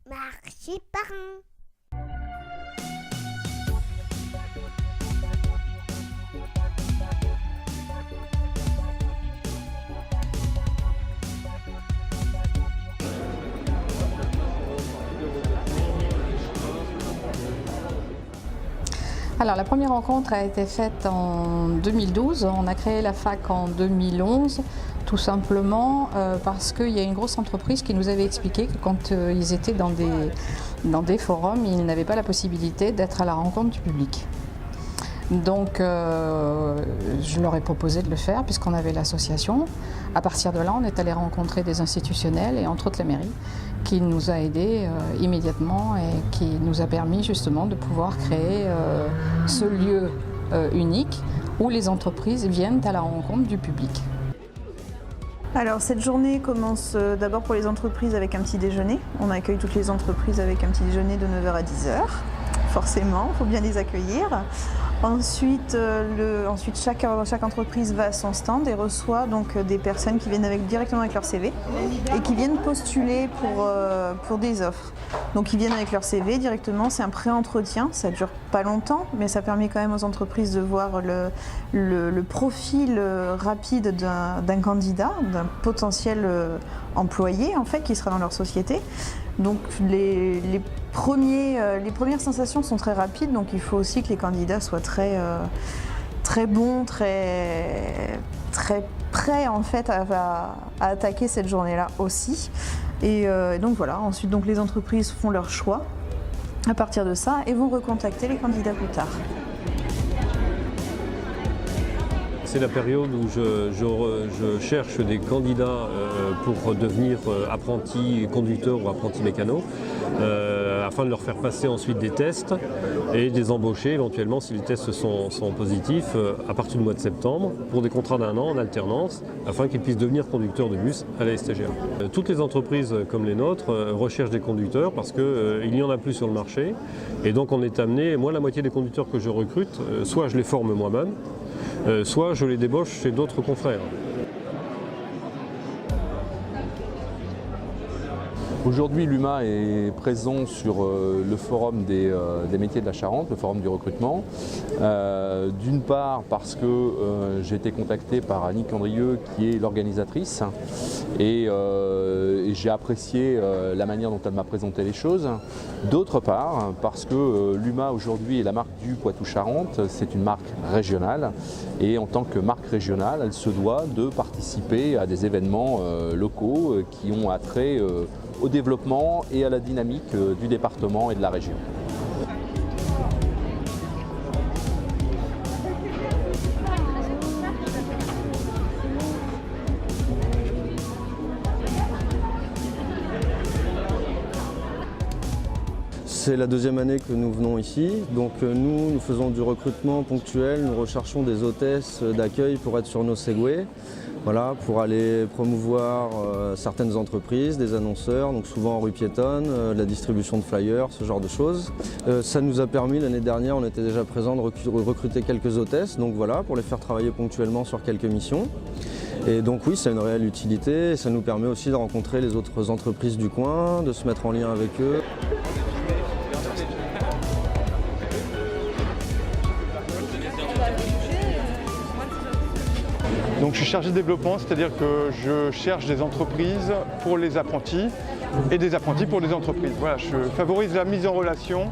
Marzipan. Alors la première rencontre a été faite en 2012, on a créé la fac en 2011, tout simplement parce qu'il y a une grosse entreprise qui nous avait expliqué que quand ils étaient dans des forums, ils n'avaient pas la possibilité d'être à la rencontre du public. Donc je leur ai proposé de le faire puisqu'on avait l'association. À partir de là, on est allé rencontrer des institutionnels et entre autres la mairie qui nous a aidés immédiatement et qui nous a permis justement de pouvoir créer ce lieu unique où les entreprises viennent à la rencontre du public. Alors cette journée commence d'abord pour les entreprises avec un petit déjeuner. On accueille toutes les entreprises avec un petit déjeuner de 9h à 10h. Forcément, il faut bien les accueillir. Ensuite, chaque entreprise va à son stand et reçoit donc des personnes qui viennent directement avec leur CV et qui viennent postuler pour des offres. Donc ils viennent avec leur CV directement, c'est un pré-entretien, ça ne dure pas longtemps, mais ça permet quand même aux entreprises de voir le profil rapide d'un candidat, d'un potentiel employé en fait qui sera dans leur société. Donc les premières sensations sont très rapides, donc il faut aussi que les candidats soient très bons, très prêts en fait à attaquer cette journée-là aussi. Et donc voilà, ensuite donc, les entreprises font leur choix à partir de ça et vont recontacter les candidats plus tard. C'est la période où je cherche des candidats pour devenir apprentis conducteurs ou apprentis mécanos, afin de leur faire passer ensuite des tests et de les embaucher éventuellement si les tests sont positifs à partir du mois de septembre pour des contrats d'1 an en alternance afin qu'ils puissent devenir conducteurs de bus à la STGA. Toutes les entreprises comme les nôtres recherchent des conducteurs parce qu'il n'y en a plus sur le marché et donc on est amené, moi la moitié des conducteurs que je recrute, soit je les forme moi-même, soit je les débauche chez d'autres confrères. Aujourd'hui, l'UMA est présent sur le forum des métiers de la Charente, le forum du recrutement. D'une part parce que j'ai été contacté par Annick Andrieux qui est l'organisatrice et j'ai apprécié la manière dont elle m'a présenté les choses. D'autre part parce que l'UMA aujourd'hui est la marque du Poitou-Charentes, c'est une marque régionale et en tant que marque régionale, elle se doit de participer à des événements locaux qui ont attrait au développement et à la dynamique du département et de la région. C'est la deuxième année que nous venons ici, donc nous faisons du recrutement ponctuel, nous recherchons des hôtesses d'accueil pour être sur nos Segway. Voilà, pour aller promouvoir certaines entreprises, des annonceurs, donc souvent en rue piétonne, la distribution de flyers, ce genre de choses. Ça nous a permis, l'année dernière, on était déjà présent, de recruter quelques hôtesses, donc voilà, pour les faire travailler ponctuellement sur quelques missions. Et donc oui, c'est une réelle utilité, et ça nous permet aussi de rencontrer les autres entreprises du coin, de se mettre en lien avec eux. Donc je suis chargé de développement, c'est-à-dire que je cherche des entreprises pour les apprentis et des apprentis pour les entreprises. Voilà, je favorise la mise en relation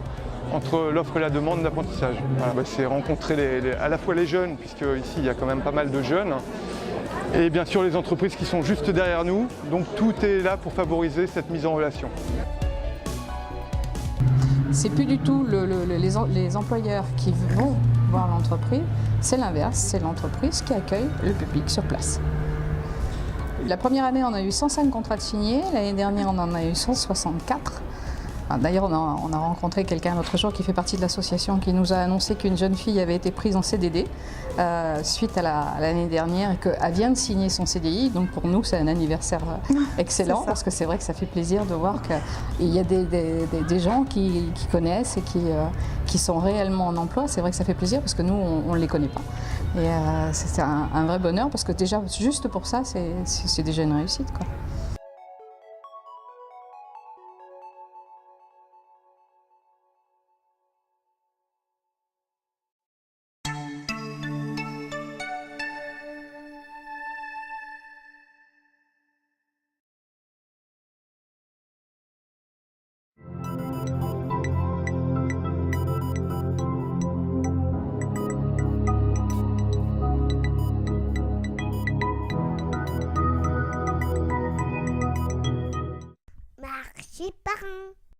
entre l'offre et la demande d'apprentissage. Voilà, c'est rencontrer à la fois les jeunes, puisque ici il y a quand même pas mal de jeunes, et bien sûr les entreprises qui sont juste derrière nous. Donc tout est là pour favoriser cette mise en relation. C'est plus du tout les employeurs qui vont voir l'entreprise, c'est l'inverse, c'est l'entreprise qui accueille le public sur place. La première année, on a eu 105 contrats de signés. L'année dernière, on en a eu 164. D'ailleurs, on a rencontré quelqu'un l'autre jour qui fait partie de l'association qui nous a annoncé qu'une jeune fille avait été prise en CDD suite à l'année dernière et qu'elle vient de signer son CDI. Donc pour nous, c'est un anniversaire excellent parce que c'est vrai que ça fait plaisir de voir qu'il y a des gens qui connaissent et qui sont réellement en emploi. C'est vrai que ça fait plaisir parce que nous, on ne les connaît pas. Et c'est un vrai bonheur parce que déjà, juste pour ça, c'est déjà une réussite, quoi. Marché parrain.